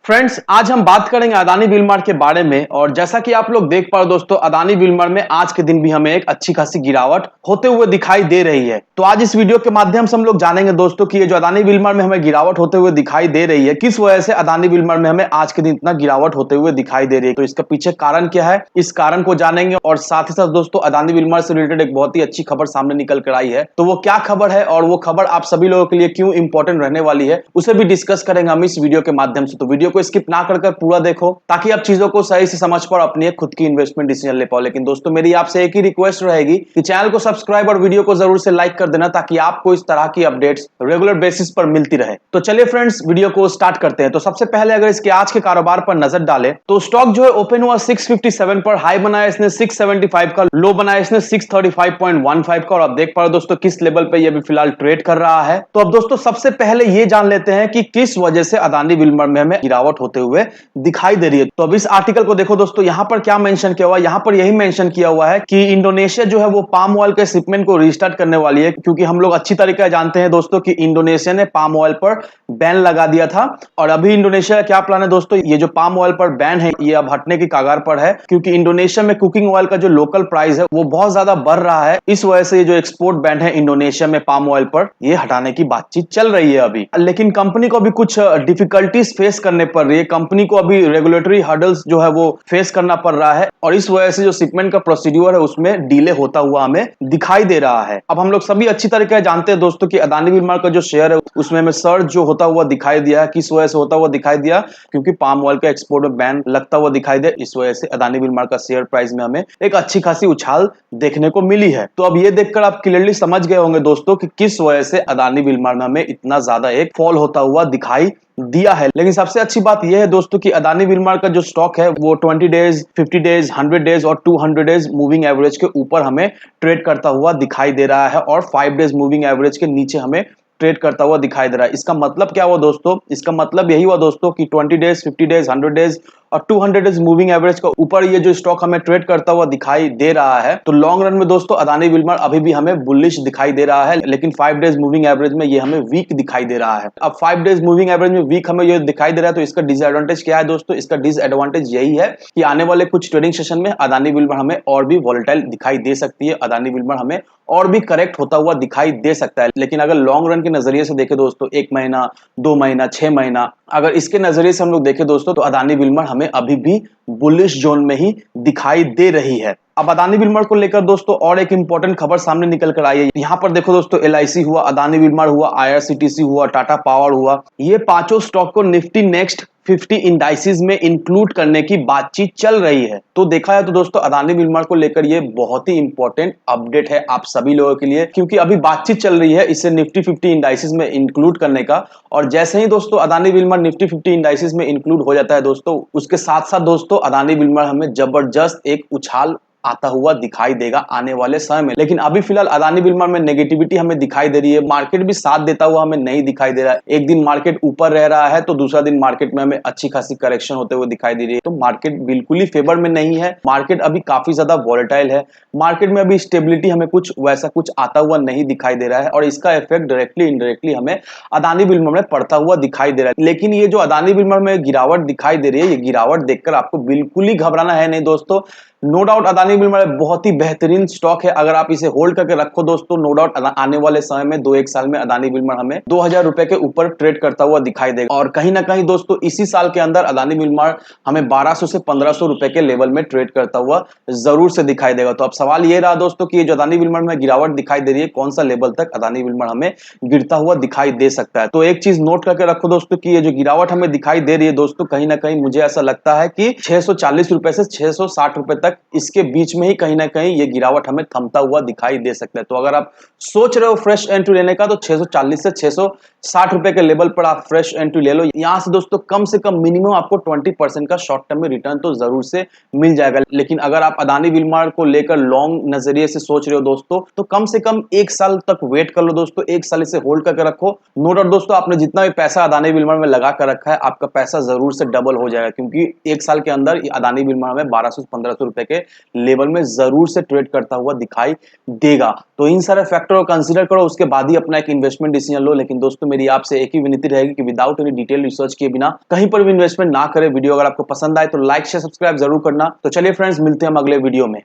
Friends, आज हम बात करेंगे अदानी विलमार के बारे में। और जैसा कि आप लोग देख पा रहे हो दोस्तों, अदानी विलमार में आज के दिन भी हमें एक अच्छी खासी गिरावट होते हुए दिखाई दे रही है। तो आज इस वीडियो के माध्यम से हम लोग जानेंगे दोस्तों कि ये जो अदानी विलमार में हमें गिरावट होते हुए दिखाई दे रही है, किस वजह से अदानी विलमार में हमें आज के दिन इतना गिरावट होते हुए दिखाई दे रही है। तो इसका पीछे कारण क्या है, इस कारण को जानेंगे। और साथ ही साथ दोस्तों, अदानी विलमार से रिलेटेड एक बहुत ही अच्छी खबर सामने निकल कर आई है। तो वो क्या खबर है और वो खबर आप सभी लोगों के लिए क्यों इंपॉर्टेंट रहने वाली है, उसे भी डिस्कस करेंगे हम इस वीडियो के माध्यम से। तो वीडियो को स्किप ना कर पूरा देखो ताकि आप चीजों को सही से समझ पाओ, अपनी एक खुद की इन्वेस्टमेंट डिसीजन ले पाओ। लेकिन दोस्तों, मेरी आपसे एक ही रिक्वेस्ट रहेगी कि चैनल को सब्सक्राइब और वीडियो को जरूर से लाइक कर देना, ताकि आपको इस तरह की अपडेट्स रेगुलर बेसिस पर मिलती रहे। तो चलिए फ्रेंड्स, वीडियो को स्टार्ट करते हैं। तो सबसे पहले अगर इसके आज के कारोबार पर नजर डालें तो स्टॉक जो है ओपन हुआ 657 पर, हाई बनाया इसने 675 का, लो बनाया इसने 635.15 का। और आप देख पा रहे हो दोस्तों किस लेवल पे ये भी फिलहाल ट्रेड कर रहा है। तो अब दोस्तों सबसे पहले ये जान लेते हैं कि किस वजह से अदानी विलमार में हमें गिरावट होते हुए दिखाई दे रही है। तो अब इस आर्टिकल को देखो दोस्तों, यहां पर क्या मेंशन किया हुआ है। यहां पर यही मेंशन किया हुआ है कि इंडोनेशिया जो है वो पाम ऑयल के शिपमेंट को रिस्टार्ट करने वाली है, क्योंकि हम लोग अच्छी तरीके से जानते हैं दोस्तों कि इंडोनेशिया ने पाम ऑयल पर बैन लगा दिया था। और अभी इंडोनेशिया का क्या प्लान है दोस्तों, ये जो पाम ऑयल पर बैन है ये अब हटने की कगार पर है, क्योंकि इंडोनेशिया में कुकिंग ऑयल का जो लोकल प्राइस है वो बहुत ज्यादा बढ़ रहा है। इस वजह से ये जो एक्सपोर्ट बैन है इंडोनेशिया में पाम ऑयल पर, ये हटाने की बातचीत चल रही है अभी। लेकिन कंपनी को अभी कुछ डिफिकल्टीज फेस करने पड़ रही है। कंपनी को अभी रेगुलेटरी हर्डल्स जो है वो फेस करना पड़ रहा है, और इस वजह से जो शिपमेंट का प्रोसीड्यूर है उसमें डिले होता हुआ हमें दिखाई दे रहा है। अब हम लोग सभी अच्छी तरीके से जानते हैं दोस्तों कि अदानी विलमार का जो शेयर है उसमें हमें सर्ज जो होता हुआ दिखाई दिया है। किस वजह से होता हुआ दिखाई दिया, क्योंकि पाम ऑयल का एक्सपोर्ट में बैन लगता हुआ दिखाई दे। इस वजह से अदानी विलमार का शेयर प्राइस में हमें एक अच्छी खासी उछाल देखने को मिली है। तो अब ये देखकर आप क्लियरली समझ गए होंगे दोस्तों कि किस वजह से अदानी विलमार में हमें इतना ज्यादा एक फॉल होता हुआ दिखाई दिया है। लेकिन सबसे अच्छी बात यह है दोस्तों कि अदानी विलमार का जो स्टॉक है वो 20 डेज, 50 डेज, 100 डेज और 200 डेज मूविंग एवरेज के ऊपर हमें ट्रेड करता हुआ दिखाई दे रहा है, और 5 डेज मूविंग एवरेज के नीचे हमें ट्रेड करता हुआ दिखाई दे रहा है। इसका मतलब क्या हुआ दोस्तों, इसका मतलब यही हुआ दोस्तों कि 20 डेज, 50 डेज, 100 डेज और 200 डेज मूविंग एवरेज का ऊपर ये जो स्टॉक हमें ट्रेड करता हुआ दिखाई दे रहा है, तो लॉन्ग रन में दोस्तों अदानी विलमार अभी भी हमें बुलिश दिखाई दे रहा है। लेकिन 5 डेज मूविंग एवरेज में ये हमें वीक दिखाई दे रहा है। अब 5 डेज मूविंग एवरेज में वीक हमें ये दिखाई दे रहा है, तो इसका डिसएडवांटेज क्या है दोस्तों, इसका डिसएडवांटेज यही है कि आने वाले कुछ ट्रेडिंग सेशन में अदानी विलमार हमें और भी वॉलेटाइल दिखाई दे सकती है। अदानी विलमार हमें और भी करेक्ट होता हुआ दिखाई दे सकता है। लेकिन अगर लॉन्ग रन के नजरिए से देखें दोस्तों, 1 महीना, 2 महीना, 6 महीना, अगर इसके नजरिए से हम लोग देखें दोस्तों, तो अदानी विलमार हमें अभी भी बुलिश जोन में ही दिखाई दे रही है। अब अदानी विलमार को लेकर दोस्तों और एक इंपॉर्टेंट खबर सामने निकल कर आई है। यहां पर देखो दोस्तों, LIC हुआ, अदानी विलमार हुआ, IRCTC हुआ, टाटा पावर हुआ, ये पांचों स्टॉक को निफ्टी नेक्स्ट 50 इंडाइसिस में इंक्लूड करने की बातचीत चल रही है। तो देखा है तो दोस्तों, अदानी विलमार को लेकर ये बहुत ही इंपॉर्टेंट अपडेट है आप सभी लोगों के लिए, क्योंकि अभी बातचीत चल रही है इसे निफ्टी 50 इंडाइसिस में इंक्लूड करने का। और जैसे ही दोस्तों अदानी विलमार निफ्टी 50 इंडाइसिस में इंक्लूड हो जाता है दोस्तों, उसके साथ साथ दोस्तों अदानी विलमार हमें जबरदस्त एक उछाल आता हुआ दिखाई देगा आने वाले समय में। लेकिन अभी फिलहाल अदानी विलमार में नेगेटिविटी हमें दिखाई दे रही है। मार्केट भी साथ देता हुआ हमें नहीं दिखाई दे रहा है। एक दिन मार्केट ऊपर रह रहा है तो दूसरा दिन मार्केट में हमें अच्छी खासी करेक्शन होते हुए दिखाई दे रही है। तो मार्केट बिल्कुल ही फेवर में नहीं है। मार्केट अभी काफी ज्यादा वॉलेटाइल है। मार्केट में अभी स्टेबिलिटी हमें कुछ वैसा कुछ आता हुआ नहीं दिखाई दे रहा है, और इसका इफेक्ट डायरेक्टली इनडायरेक्टली हमें अदानी विलमार में पड़ता हुआ दिखाई दे रहा है। लेकिन ये जो अदानी विलमार में गिरावट दिखाई दे रही है, ये गिरावट देखकर आपको बिल्कुल ही घबराना है नहीं दोस्तों। नो डाउट अदानी विलमार बहुत ही बेहतरीन स्टॉक है। अगर आप इसे होल्ड करके रखो दोस्तों, नो डाउट आने वाले समय में 2-1 साल में अदानी विलमार हमें 2000 रुपए के ऊपर ट्रेड करता हुआ दिखाई देगा। और कहीं ना कहीं दोस्तों इसी साल के अंदर अदानी विलमार हमें 1200 से 1500 रुपए के लेवल में ट्रेड करता हुआ जरूर से दिखाई देगा। तो अब सवाल ये रहा दोस्तों कि ये जो अदानी विलमार में गिरावट दिखाई दे रही है, कौन सा लेवल तक अदानी विलमार हमें गिरता हुआ दिखाई दे सकता है। तो एक चीज नोट करके रखो दोस्तों कि ये जो गिरावट हमें दिखाई दे रही है दोस्तों, कहीं ना कहीं मुझे ऐसा लगता है कि 640 रुपए से 660 रुपए तक, इसके बीच में ही कहीं ना कहीं ये गिरावट हमें थमता हुआ दिखाई दे सकता है। तो अगर आप सोच रहे हो फ्रेश एंट्री लेने का, तो 640 से 660 रुपए के लेवल पर आप फ्रेश एंट्री ले लो। यहां से दोस्तों कम से कम मिनिमम आपको 20% का शॉर्ट टर्म में रिटर्न तो जरूर से मिल जाएगा। लेकिन अगर आप अदानी विलमार को लेकर लॉन्ग नजरिए से सोच रहे हो दोस्तों, तो कम से कम 1 साल तक वेट कर लो दोस्तों। 1 साल इसे होल्ड करके रखो। नो डाउट दोस्तों, आपने जितना भी पैसा अदानी विलमार में लगा कर रखा है, आपका पैसा जरूर से डबल हो जाएगा, क्योंकि 1 साल के अंदर अदानी विलमार में 1200 से 1500 रुपए के लेवल में जरूर से ट्रेड करता हुआ दिखाई देगा। तो इन सारे फैक्टर को कंसीडर करो, उसके बाद ही अपना एक इन्वेस्टमेंट डिसीजन लो। लेकिन दोस्तों मेरी आपसे एक ही विनती रहेगी कि विदाउट एनी डिटेल रिसर्च किए बिना कहीं पर भी इन्वेस्टमेंट ना करें। वीडियो अगर आपको पसंद आए तो लाइक शेयर सब्सक्राइब जरूर करना। तो चलिए फ्रेंड्स, मिलते हैं हम अगले वीडियो में।